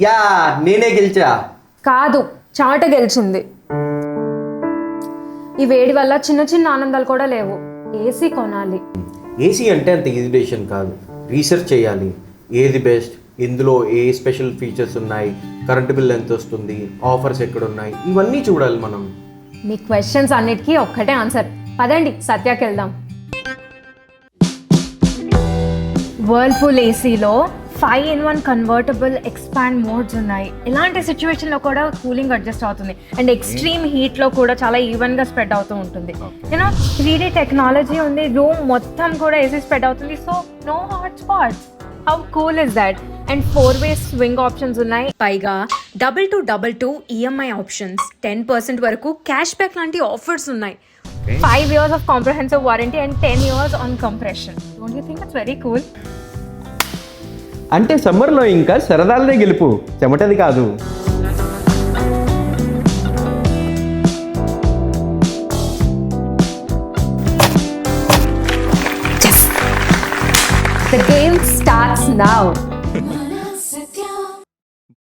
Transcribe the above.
Yeah నేనే గెలిచా. కాదు, చాట గెలిచింది. ఈ వేడి వల్ల చిన్న చిన్న ఆనందాలు కూడా లేవు. ఏసీ కొనాలి. ఏసీ అంటే అంత ఈజీ డెసిషన్ కాదు. రీసెర్చ్ చేయాలి, ఏది బెస్ట్, ఇందులో ఏ స్పెషల్ ఫీచర్స్ ఉన్నాయి, కరెంట్ బిల్ ఎంత వస్తుంది, ఆఫర్స్ ఎక్కడ ఉన్నాయి, ఇవన్నీ చూడాలి మనం. మీ క్వశ్చన్స్ అన్నిటికీ ఒక్కటే ఆన్సర్. పదండి సత్యాకి వెళ్దాం. వర్ల్పూల్ ఏసీలో 5-in-1 కన్వర్టబుల్ ఎక్స్పాండ్ మోడ్స్ ఉన్నాయి. ఎలాంటి సిచ్యువేషన్లో కూడా కూలింగ్ అడ్జస్ట్ అవుతుంది అండ్ ఎక్స్ట్రీమ్ హీట్లో కూడా చాలా ఈవెన్గా స్ప్రెడ్ అవుతూ ఉంటుంది. యూనో 3D టెక్నాలజీ ఉంది. రూమ్ మొత్తం కూడా ఏసీ స్ప్రెడ్ అవుతుంది. So no hot spots. How cool is that? And 4-way swing options ఉన్నాయి. పైగా 2-2 ఈఎంఐ ఆప్షన్స్, 10% వరకు క్యాష్ బ్యాక్ లాంటి ఆఫర్స్ ఉన్నాయి. 5 years of comprehensive warranty and 10 years on compression. Don't you think it's very cool? అంటే సమ్మర్లో ఇంకా సరదాలనే గెలుపు, చెమటది కాదు. The game starts now.